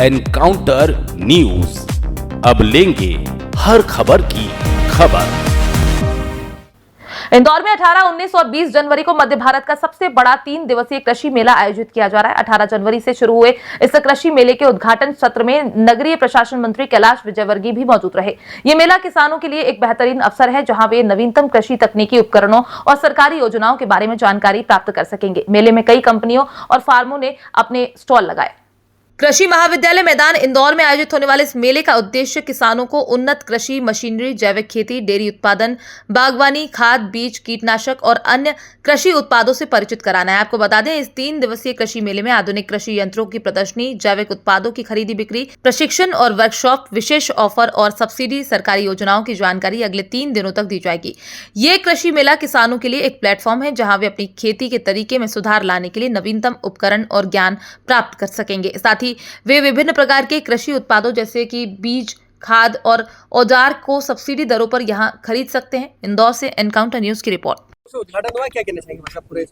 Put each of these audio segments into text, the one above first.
Encounter news, अब लेंगे हर खबर की खबर। इंदौर में 18, 19 और 20 जनवरी को मध्य भारत का सबसे बड़ा 3 दिवसीय कृषि मेला आयोजित किया जा रहा है। 18 जनवरी से शुरू हुए इस कृषि मेले के उद्घाटन सत्र में नगरीय प्रशासन मंत्री कैलाश विजयवर्गीय भी मौजूद रहे। ये मेला किसानों के लिए एक बेहतरीन अवसर है, जहां वे नवीनतम कृषि तकनीकी उपकरणों और सरकारी योजनाओं के बारे में जानकारी प्राप्त कर सकेंगे। मेले में कई कंपनियों और फार्मों ने अपने स्टॉल लगाए। कृषि महाविद्यालय मैदान इंदौर में आयोजित होने वाले इस मेले का उद्देश्य किसानों को उन्नत कृषि मशीनरी, जैविक खेती, डेयरी उत्पादन, बागवानी, खाद, बीज, कीटनाशक और अन्य कृषि उत्पादों से परिचित कराना है। आपको बता दें, इस 3 दिवसीय कृषि मेले में आधुनिक कृषि यंत्रों की प्रदर्शनी, जैविक उत्पादों की खरीदी बिक्री, प्रशिक्षण और वर्कशॉप, विशेष ऑफर और सब्सिडी, सरकारी योजनाओं की जानकारी अगले 3 दिनों तक दी जाएगी। ये कृषि मेला किसानों के लिए एक प्लेटफॉर्म है, जहां वे अपनी खेती के तरीके में सुधार लाने के लिए नवीनतम उपकरण और ज्ञान प्राप्त कर सकेंगे। साथ ही वे विभिन्न प्रकार के कृषि उत्पादों जैसे कि बीज, खाद और औजार को सब्सिडी दरों पर यहां खरीद सकते हैं। इंदौर से एनकाउंटर न्यूज की रिपोर्ट। उद्घाटन हुआ, क्या कहना चाहेंगे मतलब पूरे इस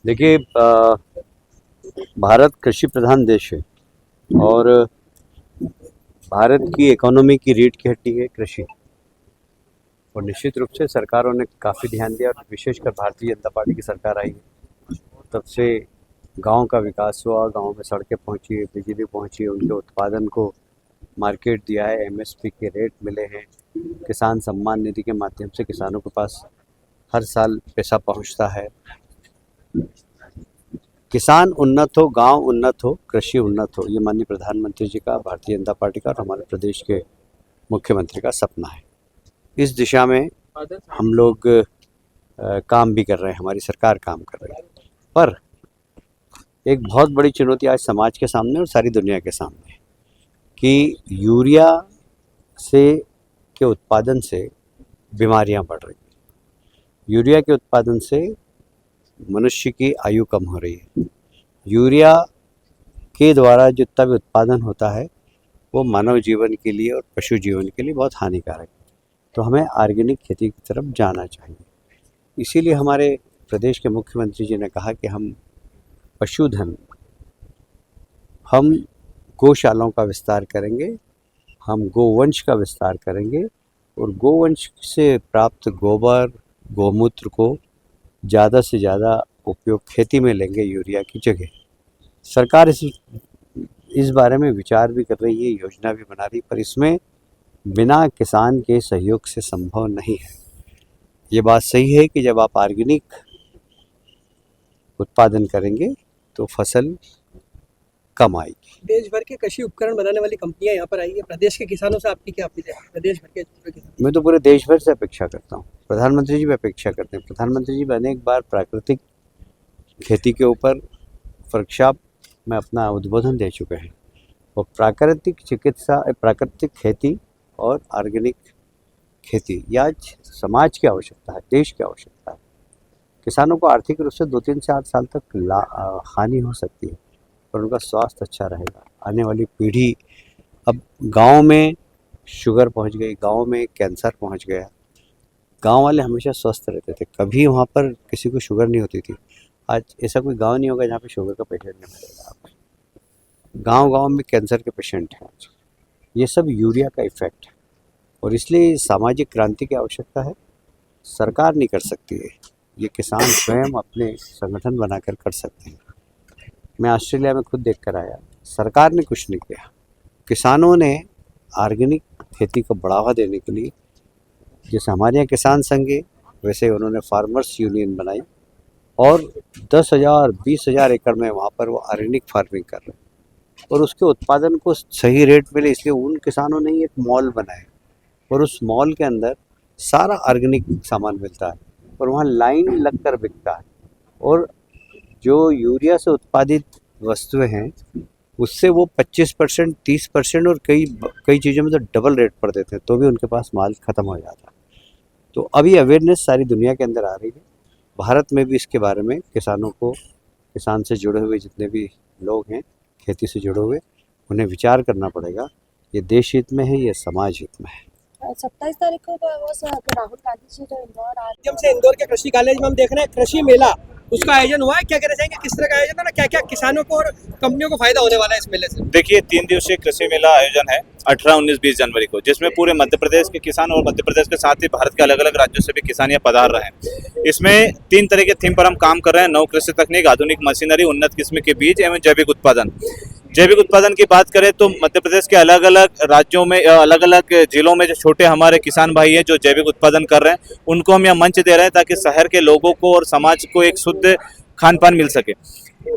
देखिए, भारत कृषि प्रधान देश है और भारत की इकोनॉमी की रीढ़ की हड्डी है कृषि। और निश्चित रूप से सरकारों ने काफ़ी ध्यान दिया और विशेषकर भारतीय जनता पार्टी की सरकार आई है तब से गांव का विकास हुआ, गांव में सड़कें पहुंची, बिजली पहुंची, उनके उत्पादन को मार्केट दिया है, एमएसपी के रेट मिले हैं, किसान सम्मान निधि के माध्यम से किसानों के पास हर साल पैसा पहुंचता है। किसान उन्नत हो, गांव उन्नत हो, कृषि उन्नत हो, ये माननीय प्रधानमंत्री जी का, भारतीय जनता पार्टी का और हमारे प्रदेश के मुख्यमंत्री का सपना है। इस दिशा में हम लोग काम भी कर रहे हैं, हमारी सरकार काम कर रही है। पर एक बहुत बड़ी चुनौती आज समाज के सामने और सारी दुनिया के सामने कि यूरिया के उत्पादन से बीमारियां बढ़ रही हैं। यूरिया के उत्पादन से मनुष्य की आयु कम हो रही है। यूरिया के द्वारा जितना भी उत्पादन होता है वो मानव जीवन के लिए और पशु जीवन के लिए बहुत हानिकारक है। तो हमें ऑर्गेनिक खेती की तरफ जाना चाहिए। इसीलिए हमारे प्रदेश के मुख्यमंत्री जी ने कहा कि हम पशुधन, हम गौशालाओं का विस्तार करेंगे, हम गोवंश का विस्तार करेंगे और गोवंश से प्राप्त गोबर, गोमूत्र को ज़्यादा से ज़्यादा उपयोग खेती में लेंगे यूरिया की जगह। सरकार इस बारे में विचार भी कर रही है, योजना भी बना रही है, पर इसमें बिना किसान के सहयोग से संभव नहीं है। ये बात सही है कि जब आप ऑर्गेनिक उत्पादन करेंगे तो फसल कम आएगी। देश भर के कृषि उपकरण बनाने वाली कंपनियां यहाँ पर आई है। प्रदेश के किसानों से आपकी क्या अपील है? प्रदेश भर के किसानों। मैं तो पूरे देश भर से अपेक्षा करता हूँ। प्रधानमंत्री जी भी अपेक्षा करते हैं। प्रधानमंत्री जी भी अनेक बार प्राकृतिक खेती के ऊपर वर्कशॉप में अपना उद्बोधन दे चुके हैं। और प्राकृतिक चिकित्सा, प्राकृतिक खेती और ऑर्गेनिक खेती ये आज समाज की आवश्यकता है, देश की आवश्यकता है। किसानों को आर्थिक रूप से 2-3 से 8 साल तक हानि हो सकती है, पर उनका स्वास्थ्य अच्छा रहेगा। आने वाली पीढ़ी, अब गांव में शुगर पहुंच गई, गांव में कैंसर पहुंच गया। गांव वाले हमेशा स्वस्थ रहते थे, कभी वहां पर किसी को शुगर नहीं होती थी। आज ऐसा कोई गांव नहीं होगा जहाँ पे शुगर का पेशेंट नहीं मिलेगा आपको। गांव-गांव में कैंसर के पेशेंट हैं। ये सब यूरिया का इफेक्ट है और इसलिए सामाजिक क्रांति की आवश्यकता है। सरकार नहीं कर सकती है, ये किसान स्वयं अपने संगठन बनाकर कर सकते हैं। मैं ऑस्ट्रेलिया में खुद देख कर आया, सरकार ने कुछ नहीं किया। किसानों ने ऑर्गेनिक खेती को बढ़ावा देने के लिए, जैसे हमारे यहाँ किसान संघ है, वैसे उन्होंने फार्मर्स यूनियन बनाई और 10,000, 20,000 एकड़ में वहाँ पर वो ऑर्गेनिक फार्मिंग कर रहे हैं और उसके उत्पादन को सही रेट मिले, इसलिए उन किसानों ने एक मॉल बनाया और उस मॉल के अंदर सारा ऑर्गेनिक सामान मिलता है और वहाँ लाइन लगकर बिकता है। और जो यूरिया से उत्पादित वस्तुएं हैं उससे वो 25%, 30% और कई चीज़ों में तो डबल रेट पर देते हैं, तो भी उनके पास माल ख़त्म हो जाता है। तो अभी अवेयरनेस सारी दुनिया के अंदर आ रही है। भारत में भी इसके बारे में किसानों को, किसान से जुड़े हुए जितने भी लोग हैं, खेती से जुड़े हुए, उन्हें विचार करना पड़ेगा। ये देश हित में है, ये समाज हित में है। 27 तारीख को राहुल गांधी जी जो इंदौर आ माध्यम से इंदौर के कृषि कॉलेज में हम देख रहे हैं कृषि मेला, उसका आयोजन हुआ है। क्या कहना चाहेंगे, किस तरह का आयोजन है ना, क्या क्या किसानों को और कंपनियों को फायदा होने वाला है इस मेले से? देखिए 3 दिवसीय कृषि मेला आयोजन है 18, 19, 20 जनवरी को, जिसमें पूरे मध्य प्रदेश के किसान और मध्य प्रदेश के साथ ही भारत के अलग अलग राज्यों से भी किसान यहाँ पधार रहे हैं। इसमें 3 तरह के थीम पर हम काम कर रहे हैं: नव कृषि तकनीक, आधुनिक मशीनरी, उन्नत किस्म के बीज एवं जैविक उत्पादन। जैविक उत्पादन की बात करें तो मध्य प्रदेश के अलग अलग राज्यों में, अलग अलग जिलों में जो छोटे हमारे किसान भाई हैं जो जैविक उत्पादन कर रहे हैं, उनको हम यह मंच दे रहे हैं ताकि शहर के लोगों को और समाज को एक शुद्ध खान पान मिल सके।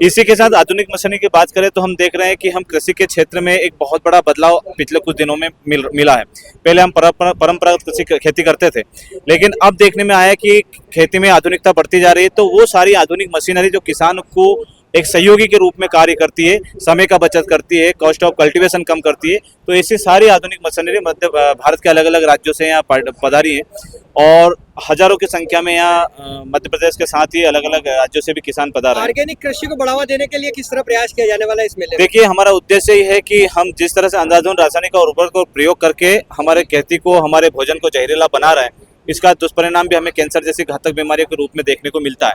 इसी के साथ आधुनिक मशीनरी की बात करें तो हम देख रहे हैं कि हम कृषि के क्षेत्र में एक बहुत बड़ा बदलाव पिछले कुछ दिनों में मिला है। पहले हम परंपरागत कृषि खेती करते थे, लेकिन अब देखने में आया कि खेती में आधुनिकता बढ़ती जा रही है, तो वो सारी आधुनिक मशीनरी जो किसान को एक सहयोगी के रूप में कार्य करती है, समय का बचत करती है, कॉस्ट ऑफ कल्टीवेशन कम करती है, तो ऐसी सारी आधुनिक मशीनरी भारत के अलग अलग राज्यों से यहाँ पधारी है और हजारों की संख्या में यहाँ मध्य प्रदेश के साथ ही अलग अलग राज्यों से भी किसान पधार रहे हैं। ऑर्गेनिक कृषि को बढ़ावा देने के लिए किस तरह प्रयास किया जाने वाला है इस मेले में? देखिए हमारा उद्देश्य ये है कि हम जिस तरह से अंधाधुंध रासायनिक और उर्वरक को प्रयोग करके हमारे खेती को, हमारे भोजन को जहरीला बना रहे हैं, इसका दुष्परिणाम भी हमें कैंसर जैसी घातक बीमारियों के रूप में देखने को मिलता है।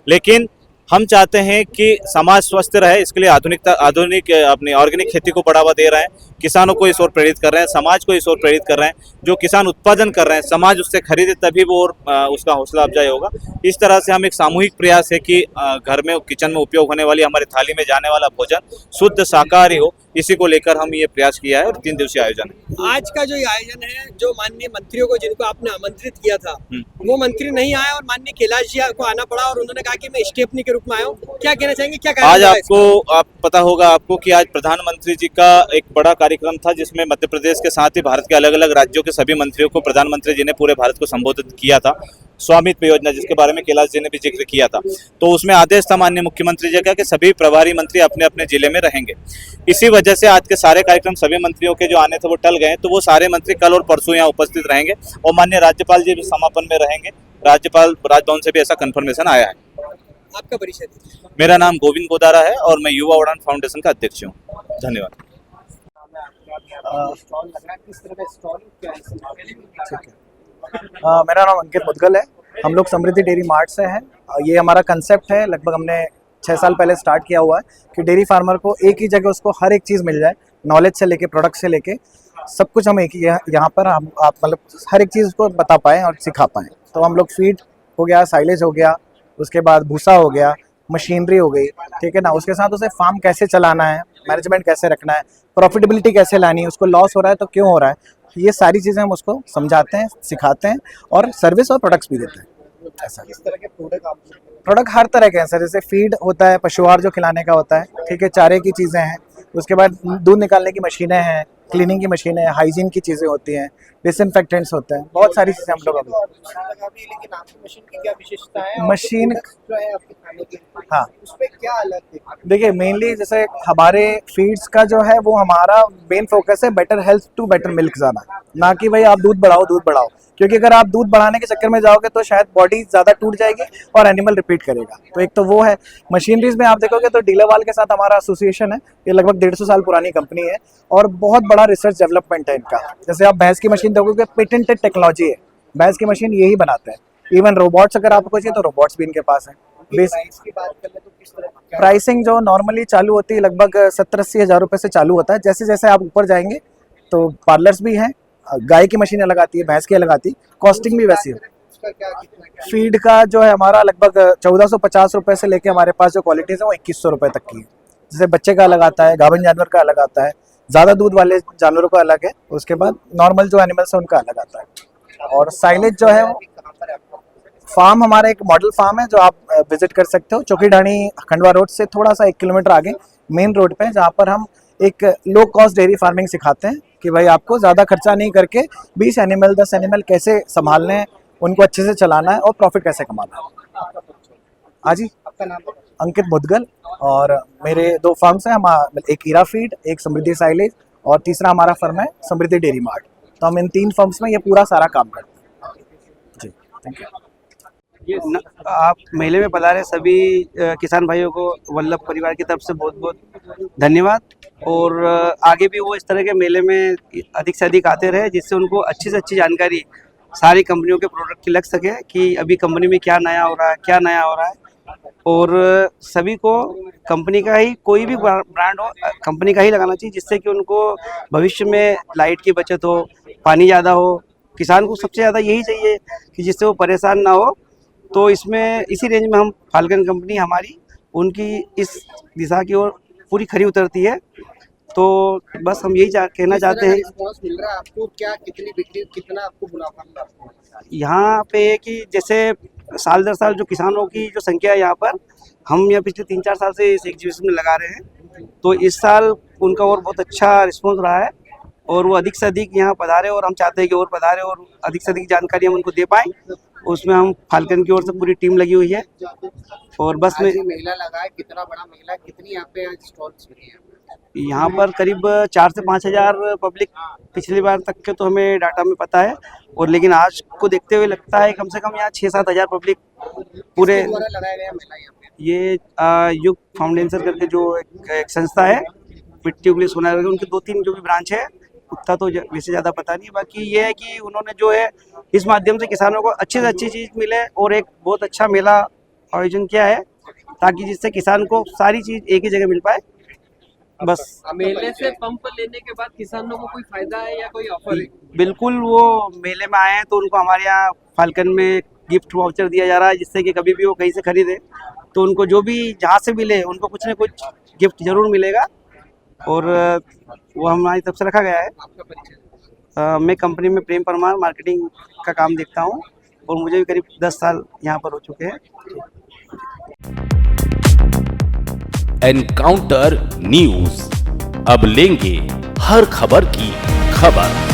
लेकिन हम चाहते हैं कि समाज स्वस्थ रहे, इसके लिए आधुनिक अपनी ऑर्गेनिक खेती को बढ़ावा दे रहे हैं, किसानों को इस ओर प्रेरित कर रहे हैं, समाज को इस ओर प्रेरित कर रहे हैं। जो किसान उत्पादन कर रहे हैं, समाज उससे खरीदे तभी वो उसका हौसला अफजाई होगा। इस तरह से हम एक सामूहिक प्रयास है कि घर में, किचन में उपयोग होने वाली, हमारी थाली में जाने वाला भोजन शुद्ध शाकाहारी हो, इसी को लेकर हम ये प्रयास किया है और 3 दिवसीय आयोजन है। आज का जो ये आयोजन है, जो माननीय मंत्रियों को जिनको आपने आमंत्रित किया था, वो मंत्री नहीं आए और माननीय कैलाश जी को आना पड़ा और उन्होंने कहा कि मैं स्टेपनी के रूप में आया हूँ। क्या कहना चाहेंगे, क्या आज आप पता होगा आपको कि आज प्रधानमंत्री जी का एक बड़ा कार्यक्रम था जिसमें मध्य प्रदेश के साथ ही भारत के अलग अलग राज्यों के सभी मंत्रियों को प्रधानमंत्री जी ने पूरे भारत को संबोधित किया था। स्वामित्व योजना, जिसके बारे में कैलाश जी ने भी जिक्र किया था, तो उसमें आदेश था माननीय मुख्यमंत्री जी का कि सभी प्रभारी मंत्री अपने अपने जिले में रहेंगे। इसी वजह से आज के सारे कार्यक्रम सभी मंत्रियों के जो आने थे वो टल गए, तो वो सारे मंत्री कल और परसों यहाँ उपस्थित रहेंगे और माननीय राज्यपाल जी भी समापन में रहेंगे। राज्यपाल राजभवन से भी ऐसा कंफर्मेशन आया है। आपका परिचय दीजिए। मेरा नाम गोविंद गोदारा है और मैं युवा उड़ान फाउंडेशन का अध्यक्ष हूँ। धन्यवाद। मेरा नाम अंकित मुदगल है। हम लोग समृद्धि डेयरी मार्ट से हैं। ये हमारा कंसेप्ट है, लगभग हमने 6 साल पहले स्टार्ट किया हुआ है कि डेयरी फार्मर को एक ही जगह उसको हर एक चीज़ मिल जाए, नॉलेज से लेके प्रोडक्ट से लेके सब कुछ हम एक ही यहाँ पर हम आप मतलब हर एक चीज़ को बता पाएँ और सिखा पाएँ। तो हम लोग फीड हो गया, साइलेज हो गया, उसके बाद भूसा हो गया, मशीनरी हो गई, ठीक है ना, उसके साथ उसे फार्म कैसे चलाना है, मैनेजमेंट कैसे रखना है, प्रॉफिटेबिलिटी कैसे लानी है, उसको लॉस हो रहा है तो क्यों हो रहा है, ये सारी चीज़ें हम उसको समझाते हैं, सिखाते हैं और सर्विस और प्रोडक्ट्स भी देते हैं। ऐसा किस तरह के प्रोडक्ट हर तरह के हैं सर। जैसे फीड होता है, पशु आहार जो खिलाने का होता है, ठीक है, चारे की चीज़ें हैं, उसके बाद दूध निकालने की मशीनें हैं, क्लीनिंग की मशीनें हैं, हाइजीन की चीज़ें होती हैं, डिसइंफेक्टेंट्स होते हैं, बहुत सारी चीज़ें हम लोग लेकिन आपकी मशीन की क्या विशेषता है? मशीन जो है आपके खाने की, हाँ, उसपे क्या अलग है? देखिए मेनली जैसे हमारे फीड्स का जो है वो हमारा मेन फोकस है better health to better milk जाना, ना कि भाई आप दूध बढ़ाओ, क्योंकि अगर आप दूध बढ़ाने के चक्कर में जाओगे तो शायद बॉडी ज़्यादा टूट जाएगी और एनिमल रिपीट करेगा। तो एक तो वो है। मशीनरीज में आप देखोगे तो डीलरवाल के साथ हमारा एसोसिएशन है, ये लगभग 150 साल पुरानी कंपनी है और बहुत बड़ा रिसर्च डेवलपमेंट है इनका। जैसे आप भैंस की मशीन देखोगे, पेटेंटेड टेक्नोलॉजी है, भैंस की मशीन यही बनाते हैं। इवन रोबोट्स अगर आपको चाहिए तो रोबोट्स भी इनके पास है। प्राइस की बात कर ले तो किस तरह? प्राइसिंग जो नॉर्मली चालू होती है लगभग 70-80 हज़ार रुपये से चालू होता है। जैसे जैसे आप ऊपर जाएंगे तो पार्लर्स भी हैं, गाय की मशीनें लगाती है, भैंस की लगाती है, कॉस्टिंग भी वैसी है। फीड का जो है हमारा लगभग 1450 रुपये से लेके हमारे पास जो क्वालिटीज़ है वो 2100 रुपये तक की है। जैसे बच्चे का अलग आता है, गाभिन जानवर का अलग आता है, ज़्यादा दूध वाले जानवरों का अलग है, उसके बाद नॉर्मल जो एनिमल्स है उनका अलग आता है। और साइलेज जो है वो फार्म हमारा एक मॉडल फार्म है जो आप विजिट कर सकते हो, चौकीढाणी खंडवा रोड से थोड़ा सा 1 किलोमीटर आगे मेन रोड पे, जहाँ पर हम एक लो कॉस्ट डेयरी फार्मिंग सिखाते हैं कि भाई आपको ज़्यादा खर्चा नहीं करके 20 एनिमल 10 एनिमल कैसे संभालने हैं, उनको अच्छे से चलाना है और प्रॉफिट कैसे कमाना है। हाँ जी, आपका नाम? अंकित मुदगल। और मेरे 2 फार्म्स हैं, एक हीरा फीड, एक समृद्धि साइलेज और तीसरा हमारा फर्म है समृद्धि डेयरी मार्ट। तो हम इन 3 फर्म्स में ये पूरा सारा काम करते हैं जी। Thank you. आप मेले में पधारे सभी किसान भाइयों को वल्लभ परिवार की तरफ से बहुत बहुत धन्यवाद। और आगे भी वो इस तरह के मेले में अधिक से अधिक आते रहे, जिससे उनको अच्छी से अच्छी जानकारी सारी कंपनियों के प्रोडक्ट की लग सके कि अभी कंपनी में क्या नया हो रहा है, क्या नया हो रहा है। और सभी को कंपनी का ही कोई भी ब्रांड हो, कंपनी का ही लगाना चाहिए, जिससे कि उनको भविष्य में लाइट की बचत हो, पानी ज़्यादा हो। किसान को सबसे ज़्यादा यही चाहिए कि जिससे वो परेशान ना हो। तो इसमें इसी रेंज में हम फाल्कन कंपनी हमारी उनकी इस दिशा की ओर पूरी खरी उतरती है। तो बस हम यही कहना चाहते हैं। रिस्पॉन्स मिल रहा है आपको, क्या कितनी बिक्री, कितना आपको मुनाफा मिल रहा है? यहाँ पे कि जैसे साल दर साल जो किसानों की जो संख्या है यहाँ पर, हम यहाँ पिछले 3-4 साल से इस एग्जीबिशन में लगा रहे हैं, तो इस साल उनका और बहुत अच्छा रिस्पॉन्स रहा है और वो अधिक से अधिक यहाँ पधारे और हम चाहते हैं कि और पधारे और अधिक से अधिक जानकारी हम उनको दे पाएँ। उसमें हम फाल्कन की ओर से पूरी टीम लगी हुई है। और बस में आज ये मेला लगा है, कितना बड़ा मेला है, कितनी यहाँ पे आज स्टॉल्स लगे हैं? यहाँ पर करीब 4 से 5 हज़ार पब्लिक पिछली बार तक के तो हमें डाटा में पता है, और लेकिन आज को देखते हुए लगता है कम से कम यहाँ 6-7 हज़ार पब्लिक पूरे। किसके द्वारा लगाया गया मेला यहाँ पे? ये युग फाउंडेशन करके जो एक संस्था है, मिट्टी उगली सोना, उनकी 2-3 जो भी ब्रांच है, उतना तो वैसे ज़्यादा पता नहीं। बाकी ये है कि उन्होंने जो है इस माध्यम से किसानों को अच्छी से अच्छी चीज़ मिले और एक बहुत अच्छा मेला आयोजन किया है, ताकि जिससे किसान को सारी चीज़ एक ही जगह मिल पाए। बस मेले से पंप लेने के बाद किसानों को कोई फायदा है या कोई ऑफर है? बिल्कुल, वो मेले में आए हैं तो उनको हमारे यहाँ फाल्कन में गिफ्ट वाउचर दिया जा रहा है, जिससे कि कभी भी वो कहीं से खरीदे तो उनको जो भी जहाँ से मिले उनको कुछ न कुछ गिफ्ट जरूर मिलेगा। और वो हमारी तरफ से रखा गया है। आपका परिचय? मैं कंपनी में प्रेम परमार मार्केटिंग का काम देखता हूँ और मुझे भी करीब 10 साल यहाँ पर हो चुके हैं। एनकाउंटर न्यूज, अब लेंगे हर खबर की खबर।